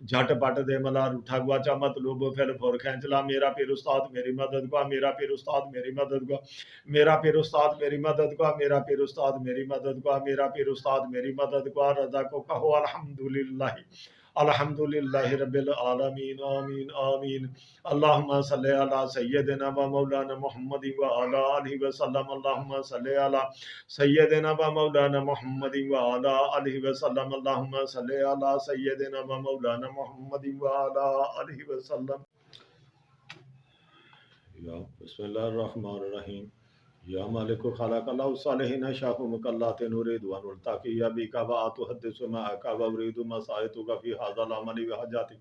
جھٹ پٹ دے ملال اٹھا گواچا مطلوب پھر پھر کھینچ لا میرا پیر استاد میری مدد کو میرا پیر استاد میری مدد کو میرا پیر استاد میری مدد کو میرا پیر استاد میری مدد کو میرا پیر استاد میری مدد کو رضا کو کہو الحمدللہ الحمدللہ رب العالمین آمین آمین اللہم صلی علی سیدنا و مولانا محمد و علی آلہ وسلم اللہم صلی علی سیدنا و مولانا محمد و علی آلہ وسلم اللہم صلی علی سیدنا و مولانا محمد و علی آلہ وسلم بسم اللہ الرحمن الرحیم یا مالک خلق اللہ الصالحین شاہمک اللہ تنورید ونرتاکی یا بیکا وآتحدث معاکا وورید مسائتک فی حاضر العمل وحجاتی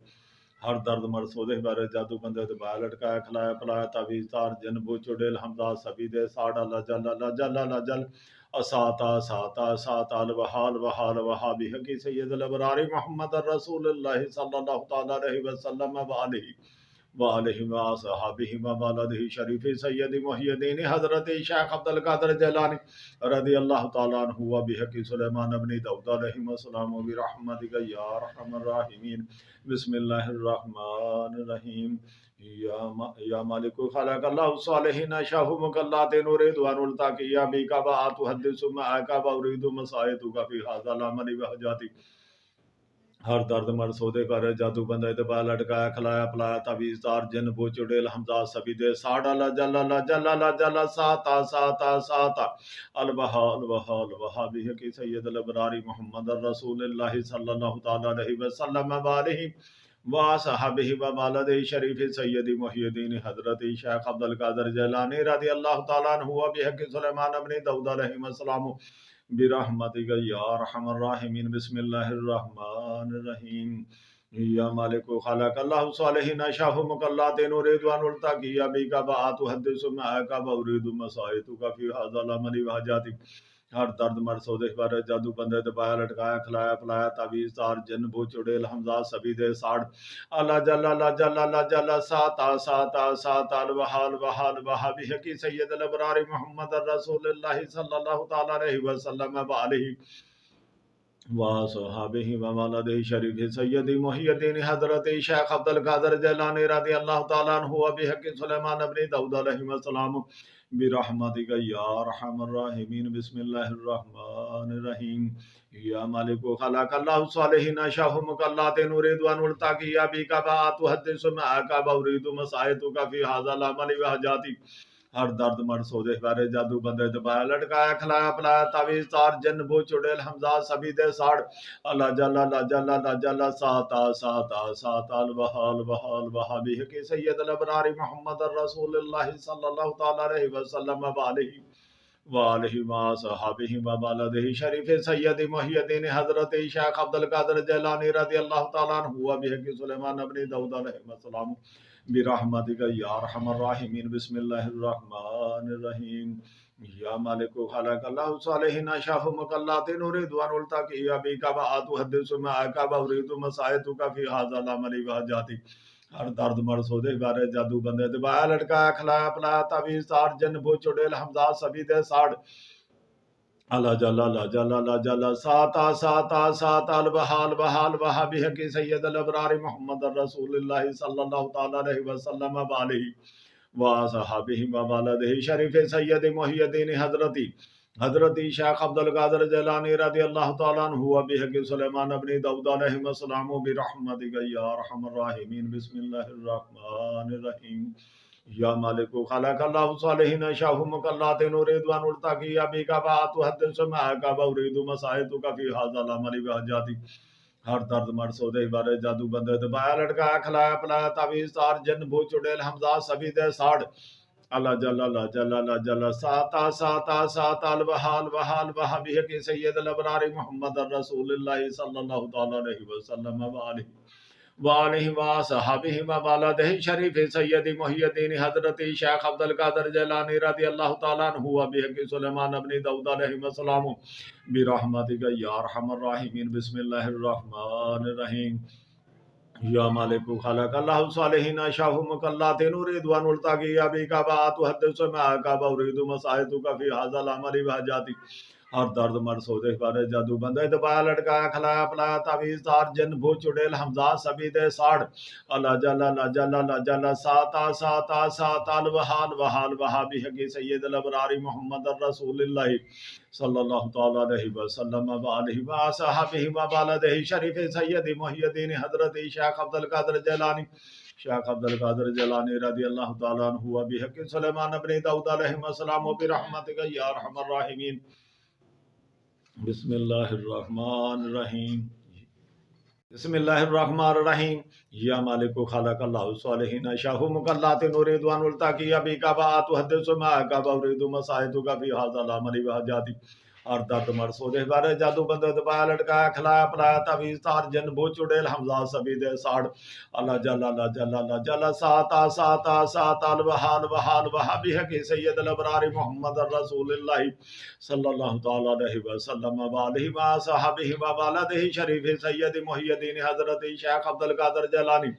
ہر درد مرد سودے بارے جادو بندے دبایا لٹکایا کھلایا پلایا تعویذ تار جن بو چڑیل حمزہ سبی دے ساڑا لجل لجل لجل اساتا ساتا ساتا الوحال وحال وحابی حقی سید الابرار محمد رسول اللہ صلی اللہ تعالی علیہ وسلم وآلہ وآلہ وآصحابہ وبلدہ شریف سید محی الدین حضرت شیخ عبد القادر جیلانی رضی اللہ تعالیٰ عنہ وبحق سلیمان ابن داؤد علیہ السلام برحمتک یا ارحم الراحمین بسم اللہ الرحمن الرحیم یا مالک خلق اللہ الصالحین شاہمک اللہ تنور دوان التاکی یا بیکا وآتحدث معاکا وارید مسائتک فی حاضر العمل وحجاتی ہر درد مرد سودے پر جادو بندے دبا لٹکایا کھلایا پلایا تعویذ تار جن بو چڑیل حمزہ سبی دے ساڑا لجل لجل لجل ساتا ساتا ساتا الوحا الوحا الوحا بحقی سید الابرار محمد رسول اللہ صلی اللہ تعالی علیہ وسلم وآلہ وآصحابہ وبلدہ شریف سید محی الدین حضرت شیخ عبد القادر جیلانی رضی اللہ تعالیٰ عنہ وبحق سلیمان ابن داؤد علیہ السلام برحمتک یا ارحم الراحمین بسم اللہ الرحمن الرحیم یا مالک خلق اللہ صالحین شاہمک اللہ تنور دوان التاکی یا بیکا وآتحدث معاکا وارید مسائتک فی حاضر العمل وحجاتی ہر درد مرد سودے پر جادو بندے دبایا لٹکایا کھلایا پلایا تعویذ تار جن بو چڑیل حمزہ سبی دے ساڑ اللہ جل اللہ جل اللہ جل ساتا ساتا ساتا الوحال وحال وحابی حقی سید الابرار محمد رسول اللہ صلی اللہ تعالی علیہ وسلم وآلہ وصحابہ وبلدہ شریف سید محی الدین حضرت شیخ عبد القادر جیلانی رضی اللہ تعالیٰ عنہ وبحق سلیمان ابن داؤد علیہ السلام برحمتک یا ارحم الراحمین بسم اللہ الرحمن الرحیم یا مالک خلق اللہ الصالحین شاہمک اللہ تنور دوان التاکی یا بیکا وآتحدث معاکا وارید مسائتک فی حاضر العمل وحجاتی ہر درد مرد سودے بارے جادو بندے دبایا لٹکایا کھلایا پلایا تعویذ تار جن بو چڑیل حمزہ سبی دے ساڑ اللہ جل جل جل ساتا ساتا ساتا الوحال وحال وحابی حقی سید الابرار محمد رسول اللہ صلی اللہ تعالی علیہ وسلم وآلہ وآلہ وصحابہ وبلدہ شریف سید محی الدین حضرت شیخ عبد القادر جیلانی رضی اللہ تعالیٰ عنہ وبحق سلیمان ابن داؤد علیہ السلام برحمتک یا ارحم الراحمین بسم اللہ الرحمن الرحیم یا مالک خلق اللہ صالحین شاہمک اللہ تنور دوان التاکی یا بیکا وآتحدث معاکا وارید مسائتک فی حاضر العمل وحجاتی ہر درد مرد سودے بارے جادو بندے دبایا لٹکایا کھلایا پلایا تعویذ تار جن بو چڑیل حمزہ سبی دے ساڑ اللہ جل اللہ جل اللہ جل ساتا ساتا ساتا الوحال وحال وحابی حقی سید الابرار محمد رسول اللہ صلی اللہ تعالی علیہ وسلم وآلہ وصحابہ وبلدہ شریف سید محی الدین حضرت شیخ عبد القادر جیلانی رضی اللہ تعالیٰ عنہ وبحق سلیمان ابن داؤد علیہ السلام برحمتک یا ارحم الراحمین بسم اللہ الرحمن الرحیم یا مالک خلق اللہ صالحین شاہمک اللہ تنور دوان التاکی یا بیکا وآتحدث معاکا وارید مسائتک فی حاضر العمل وحجاتی ہر درد مرد سودے بارے جادو بندے دبایا لٹکایا کھلایا پلایا تعویذ تار جن بو چڑیل حمزہ سبی دے ساڑ اللہ جل اللہ جل اللہ جل ساتا ساتا ساتا الوحال وحال وحابی حقی سید الابرار محمد رسول اللہ صلی اللہ تعالی علیہ وسلم وآلہ وآلہ وصحابہ وبلدہ شریف سید محی الدین حضرت شیخ عبد القادر جیلانی رضی اللہ تعالیٰ عنہ وبحق سلیمان ابن داؤد علیہ السلام برحمتک یا ارحم الراحمین بسم اللہ الرحمن الرحیم یا مالک خلق اللہ صالحین شاہمک اللہ تنور دوان التاکی یا بیکا وآتحدث معاکا وارید مسائتک فی حاضر العمل وحجاتی ہر درد مرد سودے بارے جادو بندے دبایا لٹکایا کھلایا پلایا تعویذ تار جن بھوت چڑیل حمزہ سبھی دے ساڑ اللہ جل اللہ جل اللہ جل ساتا ساتا ساتا الوحال وحال وحابی حقی سید الابراری محمد الرسول اللہ صلی اللہ تعالی علیہ وسلم وآلہ وصحبہ وبلدہ شریف سید محی الدین حضرت شیخ عبد القادر جیلانی شیخ عبد القادر جیلانی رضی اللہ تعالی عنہ وبحق سلیمان بن داؤد علیہ السلام وبرحمتک یا ارحم الراحمین بسم اللہ الرحمن الرحیم بسم اللہ الرحمن الرحیم یا مالک خلق اللہ صالحین شاہ مقلات نورید وان التاقی ابی کبات حدث ما کبورید مسائد کا فی حاضر العمل وحجاتی اور درد مرسود بارے جادو بندے دبایا لٹکایا کھلایا پلایا تعویذ تار جن بھوت چڑیل حمزہ سبھی دے ساڑ اللہ جل اللہ جل اللہ جل ساتا ساتا ساتا الوحال وحال وحابی حقی سید الابرار محمد الرسول اللہ صلی اللہ تعالی علیہ وسلم وآلہ وصحبہ وبلدہ شریف سید محی الدین حضرت شیخ عبد القادر جیلانی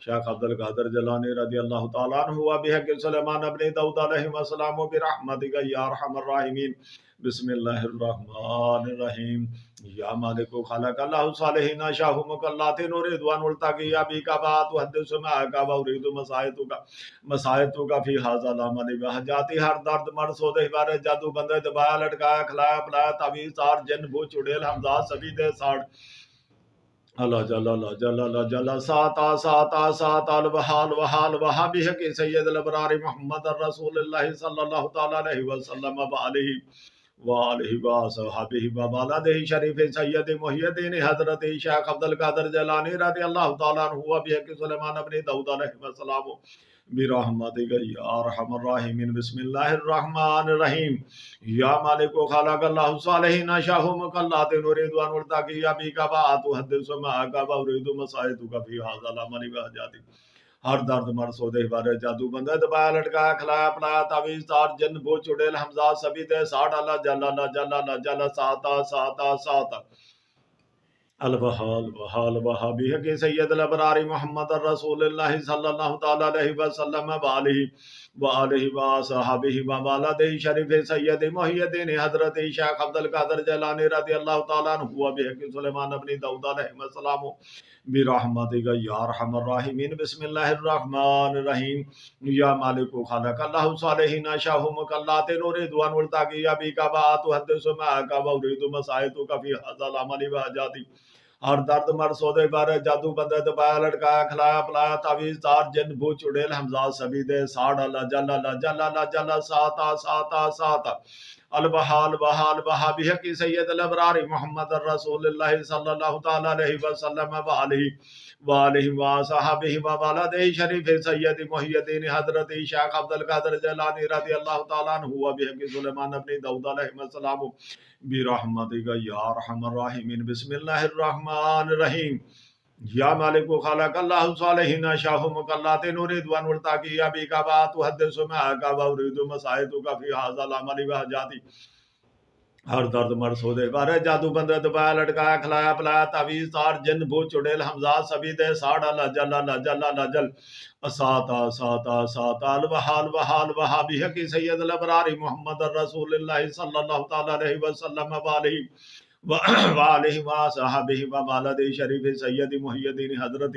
شیخ عبد القادر جیلانی رضی اللہ تعالیٰ عنہ وبحق سلیمان بن داؤد علیہ السلام وبرحمتک یا ارحم الراحمین بسم اللہ الرحمن الرحیم یا مالک خلق اللہ صالحین شاہ مقلات نورید وان التاقی ابی کبات حدث ما کبورید مسائد کا فی حاضر العمل وحجاتی ہر درد مرد سودے بارے جادو بندے دبایا لٹکایا کھلایا پلایا تعویذ تار جن بھوت چڑیل حمزہ سبھی دے ساڑ اللہ جل اللہ جل اللہ جل ساتا ساتا ساتا الوحال وحال وحابی حقی سید الابرار محمد الرسول اللہ صلی اللہ تعالی علیہ وسلم وآلہ وصحبہ وبلدہ شریف سید محی الدین حضرت شیخ عبد القادر جیلانی رضی اللہ تعالیٰ عنہ وبحق سلیمان بن داؤد علیہ السلام برحمتک یا ارحم الراحمین بسم اللہ الرحمن الرحیم یا مالک خلق اللہ صالحین شاہ مقلات نورید وان التاقی ابی کبات حدث ما کبورید مسائد کا فی حاضر العمل وحجاتی ہر درد مرد سودے بارے جادو بندے دبایا لٹکایا کھلایا پلایا تعویذ تار جن بھوت چڑیل حمزہ سبھی دے ساڑ اللہ جل اللہ جل اللہ جل ساتا ساتا ساتا الوحال وحال وحابی حقی سید الابرار محمد الرسول اللہ صلی اللہ تعالی علیہ وسلم وآلہ وصحبہ وبلدہ شریف سید محی الدین حضرت شیخ عبد القادر جیلانی رضی اللہ تعالیٰ عنہ وبحق سلیمان بن داؤد علیہ السلام برحمتک یا ارحم الراحمین بسم اللہ الرحمن الرحیم یا مالک خلق اللہ صالحین شاہ مقلات نورید وان التاقی ابی کبات حدث ما کبورید مسائد کا فی حاضر العمل وحجاتی ہر درد مرد سودے بارے جادو بندے دبایا لٹکایا کھلایا پلایا تعویذ تار جن بھوت چڑیل حمزہ سبھی دے ساڑ اللہ جل اللہ جل اللہ جل ساتا ساتا ساتا الوحال وحال وحابی حقی سید الابرار محمد الرسول اللہ صلی اللہ تعالی علیہ وسلم وآلہ وصحبہ وبلدہ شریف سید محی الدین حضرت شیخ عبد القادر جیلانی رضی اللہ تعالیٰ عنہ وبحق سلیمان بن داؤد علیہ السلام برحمتک یا ارحم الراحمین بسم اللہ الرحمن الرحیم یا مالک خلق اللہ صالحین شاہ مقلات نورید وان التاقی ابی کبات حدث ما کبورید مسائد کا فی حاضر العمل وحجاتی ہر درد مرد سودے بارے جادو بندے دبایا لٹکایا کھلایا پلایا تعویذ تار جن بھوت چڑیل حمزہ سبھی دے ساڑ اللہ جل اللہ جل اللہ جل ساتا ساتا ساتا الوحال وحال وحابی حقی سید الابرار محمد الرسول اللہ صلی اللہ تعالی علیہ وسلم وآلہ وصحبہ وبلدہ شریف سید محی الدین حضرت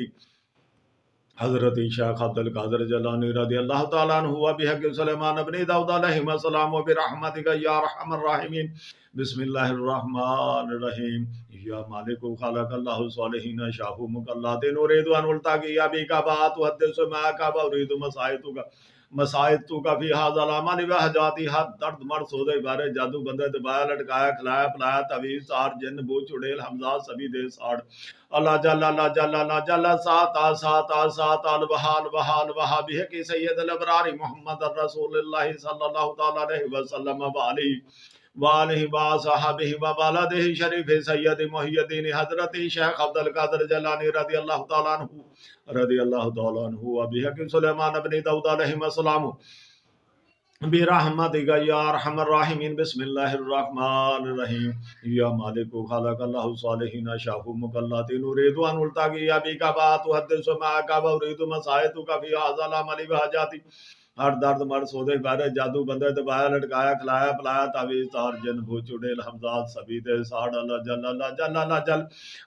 شیخ عبد القادر جیلانی رضی اللہ تعالیٰ عنہ وبحق سلیمان بن داؤد علیہ السلام وبرحمتک یا ارحم الراحمین بسم اللہ الرحمن الرحیم یا مالک خلق اللہ صالحین شاہ مقلات نورید وان التاقی ابی کبات حدث ما کبورید مسائد کا فی حاضر العمل وحجاتی ہر درد مرد سودے بارے جادو بندے دبایا لٹکایا کھلایا پلایا تعویذ تار جن بھوت چڑیل حمزہ سبھی دے ساڑ اللہ جل اللہ جل اللہ جل ساتا ساتا ساتا الوحال وحال وحابی حقی سید الابرار محمد الرسول اللہ صلی اللہ تعالی علیہ وسلم وآلہ وصحبہ وبلدہ شریف سید محی الدین حضرت شیخ عبد القادر جیلانی رضی اللہ تعالیٰ عنہ وبحق سلیمان بن داؤد علیہ السلام برحمتک یا ارحم الراحمین بسم اللہ الرحمن الرحیم یا مالک خلق اللہ صالحین شاہ مقلات نورید وان التاقی ابی کبات حدث ما کبورید مسائد کا فی حاضر العمل وحجاتی ہر درد مرد سودے بارے جادو بندے دبایا لٹکایا کھلایا پلایا تعویذ تار جن بھوت چڑیل حمزات سبھی دے ساڑ اللہ جل اللہ جل اللہ جل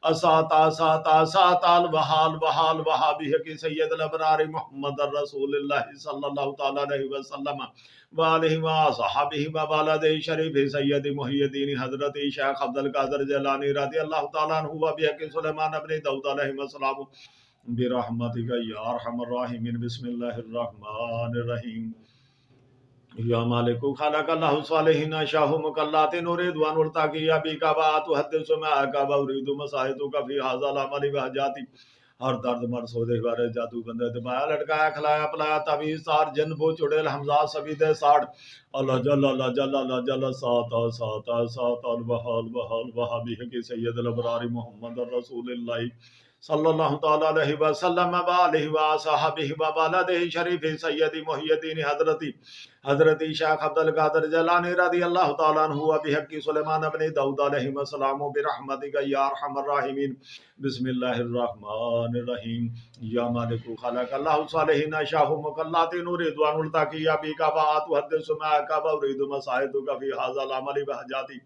اساتا ساتا ساتال وحال وحال وحابی کی سید الابرار محمد رسول اللہ صلی اللہ تعالی علیہ وسلم وآلہ وصحبہ وبالد شریف سید محی الدین حضرت شیخ عبد القادر جیلانی رضی اللہ تعالی عنہ وبحق سلیمان ابن داؤد علیہ السلام برحمتک یا ارحم الراحمین بسم اللہ الرحمن الرحیم یا مالک خلق اللہ صالحین شاہ مکلات نورید والتاقی ابی کعبات حدث ما کعبہ اريد مساحتک فی هذا العمل بہجاتی ہر درد مرد سودے بارے جادو بندے دبایا لٹکایا کھلایا پلایا تعویذ تار جن بو چڑیل حمزات سبھی دے ساڑ اللہ جل اللہ جل اللہ جل ساتا ساتا ساتا الوحال وحال وحابی کی سید الابرار محمد رسول اللہ صلی اللہ تعالی علیہ وسلم وآلہ وصحبہ وبالد شریف سید محی الدین حضرت شیخ عبد القادر جیلانی رضی اللہ تعالی عنہ وبحق سلیمان ابن داؤد علیہ السلام برحمتک یا ارحم الراحمین بسم اللہ الرحمن الرحیم یا مالک خلق اللہ صالحین شاہ مکلات نورید والتاقی ابی کعبات حدث ما کعبہ اريد مساحتک فی هذا العمل بہجاتی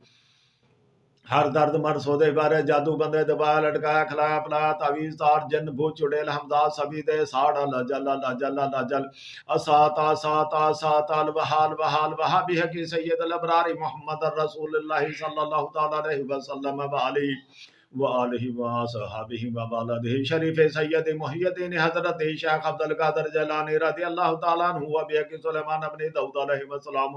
ہر درد مرد سودے بارے جادو بندے دبایا لٹکایا کھلایا پلایا تعویذ تار جن بھوت چڑیل حمزات سبھی دے ساڑ اللہ جل اللہ جل اللہ جل اساتا ساتا ساتا الوحال وحال وحابی کی سید الابرار محمد رسول اللہ صلی اللہ تعالی علیہ وسلم وآلہ وصحبہ وبالد شریف سید محی الدین حضرت شیخ عبد القادر جیلانی رضی اللہ تعالی عنہ وبحق سلیمان ابن داؤد علیہ السلام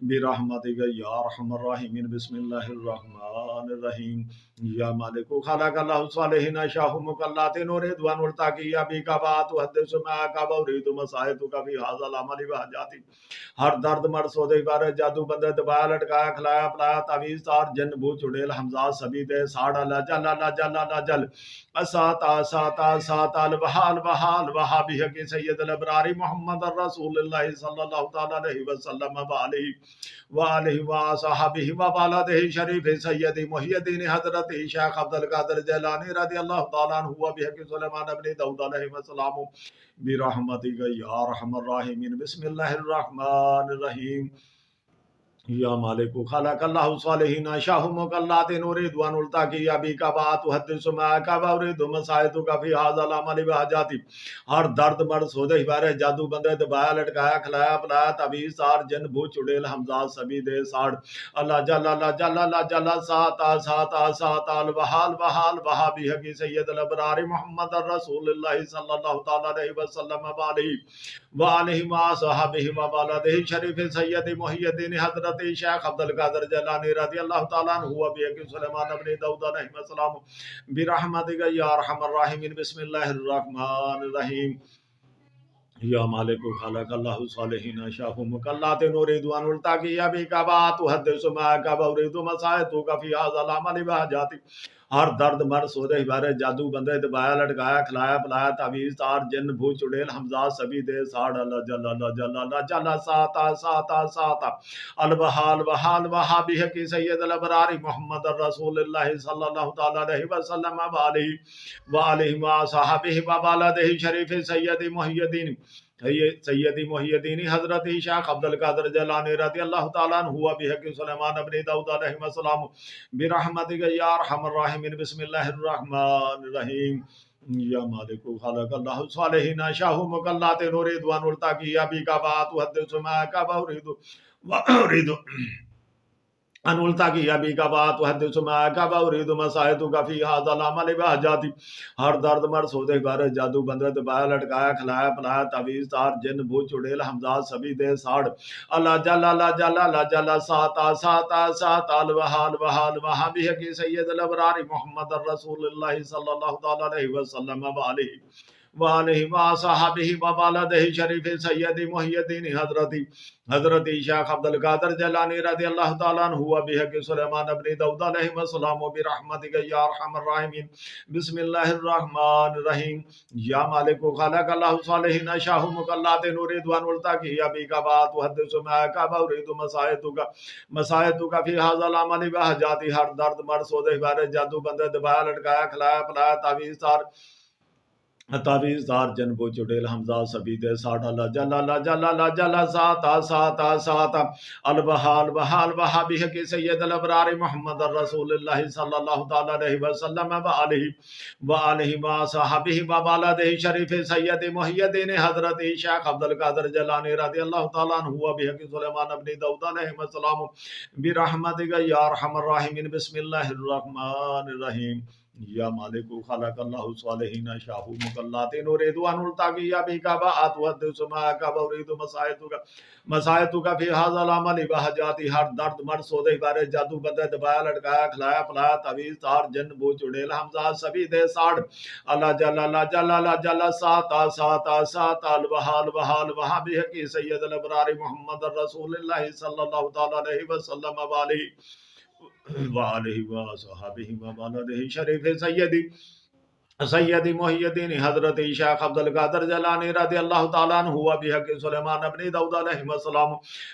برحمتک یا ارحم الراحمین بسم اللہ الرحمن الرحیم یا مالک خلق اللہ صالحین شاہ مکلات نورید والتاقی ابی کعبات حدث ما کعبہ اريد مساحتک فی هذا العمل بہجاتی ہر درد مرد سودے بارے جادو بندے دبایا لٹکایا کھلایا پلایا تعویذ تار جن بھوت چڑیل حمزات سبھی دے ساڑ اللہ جل اللہ جل اللہ جل اساتا ساتا ساتا الوحال وحال وحابی کی سید الابرار محمد رسول اللہ صلی اللہ تعالی علیہ وسلم وآلہ وصحبہ وبالد شریف سید محی الدین حضرت شیخ عبد القادر جیلانی رضی اللہ تعالی عنہ وبحق سلیمان ابن داؤد علیہ السلام برحمتک یا ارحم الراحمین بسم اللہ الرحمن الرحیم یا مالک خلق اللہ صالحین شاہ مکلات نورید والتاقی ابی کعبات حدث ما کعبہ اريد مساحتک فی هذا العمل بہجاتی ہر درد مرد سودے بارے جادو بندے دبایا لٹکایا کھلایا پلایا تعویذ تار جن بھوت چڑیل حمزات سبھی دے ساڑ اللہ جل اللہ جل اللہ جل ساتا ساتا ساتا الوحال وحال وحابی کی سید الابرار محمد رسول اللہ صلی اللہ تعالی علیہ وسلم وآلہ وصحبہ وبالد شریف سید محی الدین حضرت شیخ عبد القادر جیلانی رضی اللہ تعالی عنہ وبحق سلیمان ابن داؤد علیہ السلام برحمتک یا ارحم الراحمین بسم اللہ الرحمن الرحیم یا مالک خلق اللہ صالحین شاہ مکلات نورید والتاقی ابی کعبات حدث ما کعبہ اريد مساحتک فی هذا العمل بہجاتی ہر درد مرد سودے بارے جادو بندے دبایا لٹکایا کھلایا پلایا تعویذ تار جن بھوت چڑیل حمزات سبھی دے ساڑ اللہ جل اللہ جل اللہ جل ساتا ساتا ساتا الوحال وحال وحابی کی سید الابرار محمد رسول اللہ صلی اللہ تعالی علیہ وسلم وآلہ وصحبہ وبالد شریف سید محی الدین محی حضرت شیخ عبد القادر جیلانی رضی اللہ تعالی عنہ وبحق سلیمان ابن داؤد علیہ السلام برحمتک یا ارحم الراحمین بسم اللہ الرحمن الرحیم یا مالک خلق اللہ صالحین شاہ مکلات نورید والتاقی ابی کعبات حدث ما کعبہ اريد ان التاقی ابی کعبات حدث ما کعبہ اريد مساحتک فی هذا العمل بہجاتی ہر درد مرد سودے بارے جادو بندے دبایا لٹکایا کھلایا پلایا تعویذ تار جن بھوت چڑیل حمزات سبھی دے ساڑ اللہ جل اللہ جل اللہ جل ساتا ساتا ساتا الوحال وحال وحابی کی سید الابرار محمد رسول اللہ صلی اللہ تعالی علیہ وسلم وآلہ وصحبہ وبالد شریف سید محی الدین حضرت شیخ عبد القادر جیلانی رضی اللہ تعالی عنہ وبحق سلیمان ابن داؤد علیہ السلام برحمتک یا ارحم الراحمین بسم اللہ الرحمن الرحیم یا مالک خلق اللہ صالحین شاہ مکلات نورید والتاقی ابی کعبات حدث ما کعبہ اريد مساحتک فی هذا العمل بہجاتی ہر درد مرد سودے بارے جادو بندے دبایا لٹکایا کھلایا پلایا تعویذ تار تعویذدار جنبو چڑیل حمزہ سبید ساٹھ اللہ جل اللہ جل اللہ جل ساتا ساتا ساتا البحال بحال بحابی کی سید الابرار محمد رسول اللہ صلی اللہ تعالی علیہ وسلم وآلہ وصحبہ وبالدہ شریف سید محی الدین حضرت شیخ عبد القادر جیلانی رضی اللہ تعالی عنہ وبحق سلیمان ابن داؤد علیہ السلام برحمتک یا ارحم الراحمین بسم اللہ الرحمن الرحیم یا مالک خلق اللہ صالحین شاہو مقلاتین ریدوان التاقیہ بکابا آتوہد سماعکا بورید مسائتو کا فی حاضر العمل بحجاتی ہر درد مر سودے بارے جادو بدے دبایا لٹکایا کھلایا پلایا تویز تار جن بو چڑیل حمزہ سبی دے ساڑھ اللہ جل ساتا ساتا ساتا البحال بحال وحابی حقی سید الابرار محمد رسول اللہ صلی اللہ تعالی علیہ وسلم وآلہ وصحبہ وبالدہ شریف سیدی محی الدین حضرت شیخ عبد القادر جیلانی رضی اللہ تعالیٰ عنہ بحق سلیمان ابن داؤد علیہ السلام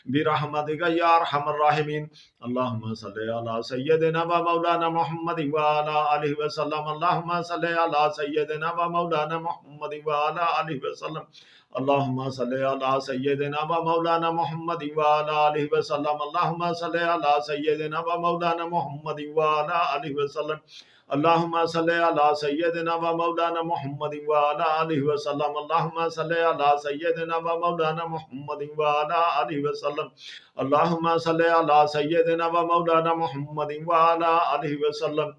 برحمتک یا ارحم الراحمین اللہم صلی علی سیدنا و مولانا محمد وعلا آلہ وسلم اللہم صلی علی سیدنا و مولانا محمد وعلا آلہ وسلم اللہم صلی علی سیدنا و مولانا محمد وعلا آلہ وسلم اللہم صلی علی سیدنا و مولانا محمد وعلا آلہ وسلم اللہم صلی علی سیدنا و مولانا محمد وعلا آلہ وسلم اللہم صلی علی سیدنا و مولانا محمد وعلا آلہ وسلم اللہم صلی علی سیدنا و مولانا محمد وعلا آلہ وسلم